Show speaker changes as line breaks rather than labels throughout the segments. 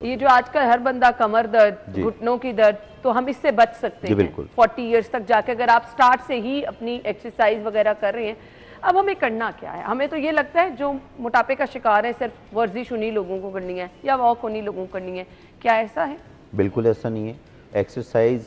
ये जो आजकल हर बंदा कमर दर्द, घुटनों की दर्द, तो हम इससे बच सकते हैं। 40 इयर्स तक जाके अगर आप स्टार्ट से ही अपनी एक्सरसाइज वगैरह कर रहे हैं। अब हमें करना क्या है? हमें तो ये लगता है जो मोटापे का शिकार है सिर्फ वर्जिश उन्हीं लोगों को करनी है या वॉक उन्हीं लोगों को करनी है, क्या ऐसा है?
बिल्कुल ऐसा नहीं है। एक्सरसाइज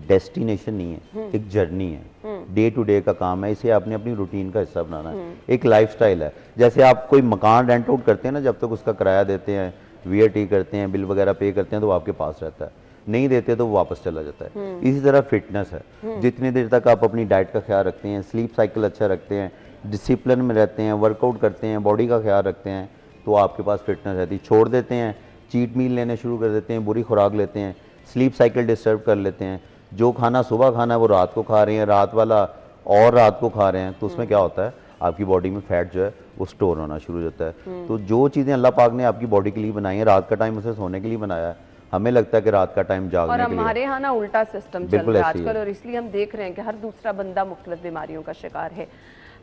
डेस्टिनेशन नहीं है, एक जर्नी है, डे टू डे का काम है। इसे आपने अपनी रूटीन का हिस्सा बनाना है, एक लाइफस्टाइल है। जैसे आप कोई मकान रेंट आउट करते हैं ना, जब तक उसका किराया देते हैं, VAT करते हैं, बिल वगैरह पे करते हैं, तो वो आपके पास रहता है। नहीं देते तो वो वापस चला जाता है। इसी तरह फिटनेस है, जितनी देर तक आप अपनी डाइट का ख्याल रखते हैं, स्लीप साइकिल अच्छा रखते हैं, डिसिप्लिन में रहते हैं, वर्कआउट करते हैं, बॉडी का ख्याल रखते हैं, तो आपके पास फिटनेस रहती है। छोड़ देते हैं, चीट मील लेने शुरू कर देते हैं, बुरी खुराक लेते हैं, स्लीप साइकिल डिस्टर्ब कर लेते हैं, जो खाना सुबह खाना है वो रात को खा रहे हैं, रात वाला और रात को खा रहे हैं, तो उसमें क्या होता है, आपकी बॉडी में फैट जो है वो स्टोर होना शुरू हो जाता है। तो जो चीज़ें अल्लाह पाक ने आपकी बॉडी के लिए बनाई है, रात का टाइम उसे सोने के लिए बनाया है, हमें लगता है कि रात का टाइम जागने के लिए।
और हमारे यहाँ ना उल्टा सिस्टम चल रहा है आजकल, और इसलिए हम देख रहे हैं कि हर दूसरा बंदा मुख्तलिफ बीमारियों का शिकार है।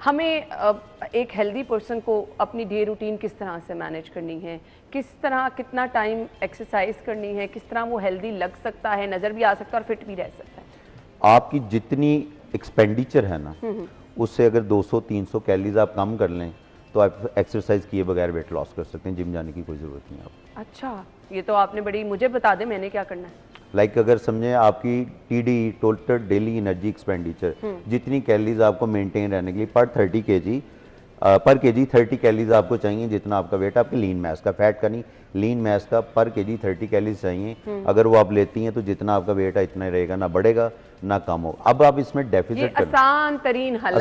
हमें एक हेल्दी पर्सन को अपनी डे रूटीन किस तरह से मैनेज करनी है, किस तरह कितना टाइम एक्सरसाइज करनी है, किस तरह वो हेल्दी लग सकता है, नज़र भी आ सकता है और फिट भी रह सकता है?
आपकी जितनी एक्सपेंडिचर है ना, उससे अगर 200-300 कैलोरीज आप कम कर लें तो आप एक्सरसाइज किए बगैर वेट लॉस कर सकते हैं। जिम जाने की कोई ज़रूरत नहीं है आपको।
अच्छा, ये तो आपने बड़ी, मुझे बता दें मैंने क्या करना है।
लाइक अगर समझें आपकी TD total daily energy expenditure, जितनी कैलोरीज आपको मेंटेन रहने के लिए पर केजी 30 कैलोरीज आपको चाहिए, जितना आपका वेट, आपके लीन मैस का, फैट का नहीं, लीन मैस का पर केजी 30 कैलोरीज चाहिए। अगर वो आप लेती हैं तो जितना आपका वेट है इतना रहेगा, ना बढ़ेगा ना कम होगा। अब आप इसमें डेफिसिट कर,
आसान तरीन हल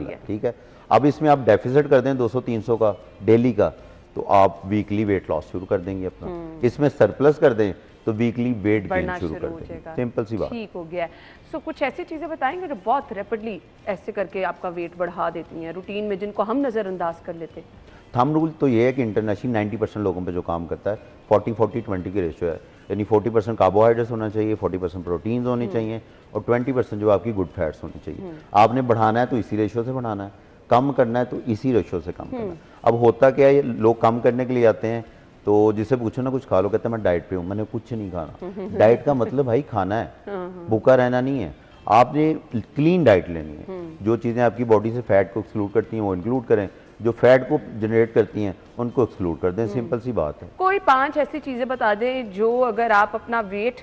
है,
ठीक है। अब इसमें आप डेफिसिट कर दें 200-300 का डेली का, तो आप वीकली वेट लॉस शुरू कर देंगे अपना। इसमें सरप्लस कर दें तो वीकली वेट गेन शुरू कर देंगे। सिंपल सी बात,
ठीक हो गया। सो कुछ ऐसी चीज़ें बताएंगे जो बहुत रैपिडली ऐसे करके आपका वेट बढ़ा देती हैं रूटीन में, जिनको हम नज़रअंदाज कर लेते हैं?
थंब रूल तो ये है कि इंटरनेशनल 90% लोगों पे जो काम करता है 40-40-20 की रेशियो है, यानी 40% कार्बोहाइड्रेट्स होना चाहिए, 40% प्रोटीन्स होनी चाहिए और 20% जो आपकी गुड फैट्स होनी चाहिए। आपने बढ़ाना है तो इसी रेशियो से बढ़ाना है, कम करना है तो इसी रेशियो से कम करना है। अब होता क्या है, लोग कम करने के लिए आते हैं तो जिसे पूछो ना कुछ खा लो, कहते हैं मैं डाइट पे हूँ, मैंने कुछ नहीं खाना। डाइट का मतलब भाई खाना है, भूखा रहना नहीं है। आपने क्लीन डाइट लेनी है, जो चीज़ें आपकी बॉडी से फैट को एक्सक्लूड करती हैं वो इंक्लूड करें, जो फैट को जनरेट करती हैं उनको एक्सक्लूड कर दें। सिंपल सी बात है।
कोई 5 ऐसी चीज़ें बता दें जो अगर आप अपना वेट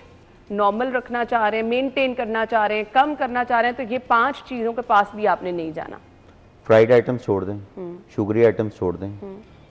नॉर्मल रखना चाह रहे हैं, मेंटेन करना चाह रहे हैं, कम करना चाह रहे हैं, तो ये 5 चीज़ों के पास भी आपने नहीं जाना।
फ्राइड आइटम्स छोड़ दें, शुगरी आइटम्स छोड़ दें,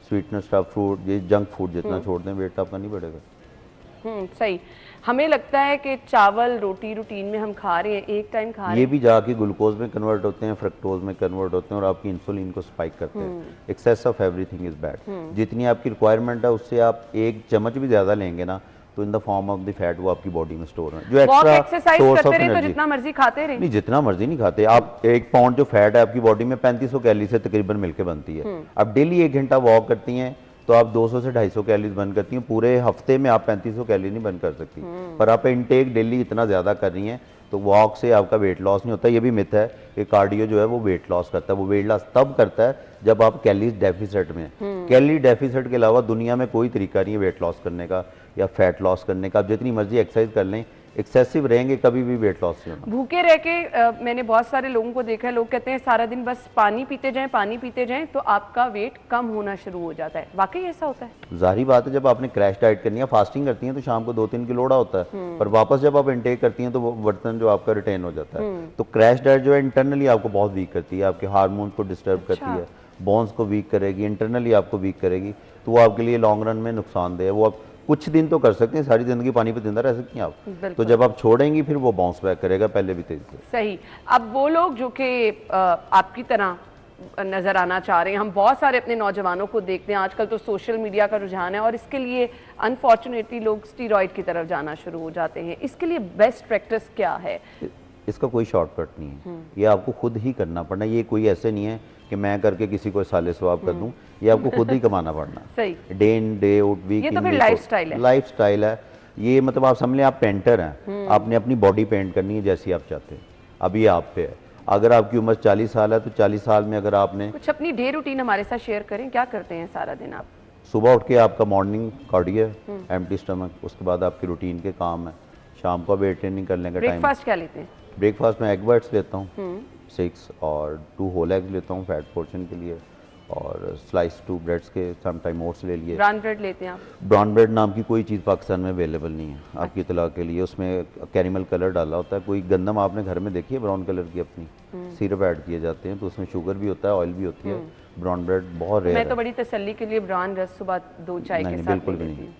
स्वीटनेस स्टफ फूड, ये जंक फूड जितना छोड़ दें, वेट आपका नहीं बढ़ेगा।
सही। हमें लगता है कि चावल रोटी रूटीन में हम खा रहे हैं, एक टाइम खा रहे हैं,
ये भी जाके ग्लूकोज में कन्वर्ट होते हैं, फ्रक्टोज में कन्वर्ट होते हैं और आपकी इंसुलिन को स्पाइक करते हैं। Excess of everything is bad. जितनी आपकी रिक्वायरमेंट है उससे आप 1 चम्मच भी ज्यादा लेंगे ना, तो in the form of the fat वो आपकी बॉडी में स्टोर है। जो एक्स्ट्रा सोर्स ऑफ एनर्जी,
जितना मर्जी खाते रहे,
नहीं जितना मर्जी नहीं खाते आप। 1 पाउंड जो फैट है आपकी बॉडी में 3500 कैलोरी से तकरीबन मिलकर बनती है। आप डेली 1 घंटा वॉक करती हैं तो आप 200 से 250 कैलोरीज बर्न करती हैं। पूरे हफ्ते में आप 3500 कैलोरी नहीं बर्न कर सकती, पर आप इनटेक डेली इतना ज़्यादा कर रही हैं तो वॉक से आपका वेट लॉस नहीं होता। ये भी मिथ है कि कार्डियो जो है वो वेट लॉस करता है। वो वेट लॉस तब करता है जब आप कैलोरी डेफिसिट में। कैलोरी डेफिसिट के अलावा दुनिया में कोई तरीका नहीं है वेट लॉस करने का या फैट लॉस करने का। आप जितनी मर्जी एक्सरसाइज कर लें, एक्सेसिव रहेंगे कभी भी वेट लॉस नहीं होना।
भूखे रह के मैंने बहुत सारे लोगों को देखा है, लोग कहते हैं सारा दिन बस पानी पीते जाएं, पानी पीते जाएं, तो आपका वेट कम होना शुरू हो जाता है। वाकई ऐसा होता है?
जाहिर बात है, जब आपने क्रैश डाइट करनी है, फास्टिंग करती हैं तो शाम को 2-3 किलो लोड़ा होता है, पर वापस जब आप इनटेक करती हैं तो वो बर्तन जो आपका रिटेन हो जाता है। तो क्रैश डाइट जो है इंटरनली आपको बहुत वीक करती है, आपके हार्मोन्स को डिस्टर्ब करती है, बोन्स को वीक करेगी, इंटरनली आपको वीक करेगी, तो वो आपके लिए लॉन्ग रन में नुकसानदेह है। वो आप कुछ दिन तो कर सकते हैं, सारी जिंदगी पानी पे जिंदा रह सकती हैं आप, तो जब आप छोड़ेंगी फिर वो बाउंस बैक करेगा पहले भी तेज से।
सही। अब वो लोग जो कि आपकी तरह नजर आना चाह रहे हैं, हम बहुत सारे अपने नौजवानों को देखते हैं, आजकल तो सोशल मीडिया का रुझान है और इसके लिए अनफॉर्चुनेटली लोग स्टीरॉयड की तरफ जाना शुरू हो जाते हैं। इसके लिए बेस्ट प्रैक्टिस क्या है?
इसका कोई शॉर्टकट नहीं है, ये आपको खुद ही करना पड़ना। ये कोई ऐसे नहीं है कि मैं करके किसी को साले सवाब कर दूं, ये आपको खुद ही कमाना पड़ना।
सही।
Day in day out, week
ये तो फिर लाइफस्टाइल है।
लाइफस्टाइल है ये, मतलब आप समझ लें आप पेंटर हैं, आपने अपनी बॉडी पेंट करनी है जैसी आप चाहते हैं। अब ये आप पे है, अगर आपकी उम्र 40 साल है तो 40 साल में अगर आपने
कुछ अपनी डे रूटीन हमारे साथ शेयर करें, क्या करते हैं सारा दिन आप?
सुबह उठ के आपका मॉर्निंग कार्डियो है, एम्प्टी स्टमक, उसके बाद आपकी रूटीन के काम है, शाम को वेट ट्रेनिंग करने का टाइम।
ब्रेकफास्ट क्या लेते हैं?
ब्रेकफास्ट में एग वाइट्स लेता हूँ 6 और 2 होल एग्स लेता हूँ फैट पोर्शन के लिए, और स्लाइस 2 ब्रेड्स के, सम टाइम ओट्स ले लिए।
ब्राउन ब्रेड लेते हैं आप?
ब्राउन ब्रेड नाम की कोई चीज़ पाकिस्तान में अवेलेबल नहीं है, आपकी इतला के लिए। उसमें कैरेमल कलर डाला होता है, कोई गंदम आपने घर में देखी है ब्राउन कलर की अपनी, सिरप ऐड किए जाते हैं, तो उसमें शुगर भी होता है, ऑयल भी होती है। ब्राउन ब्रेड बहुत रेयर है।
मैं तो बड़ी तसल्ली के लिए ब्राउन रस सुबह 2 चाय के साथ
बिल्कुल भी
लेती
नहीं।
हूँ।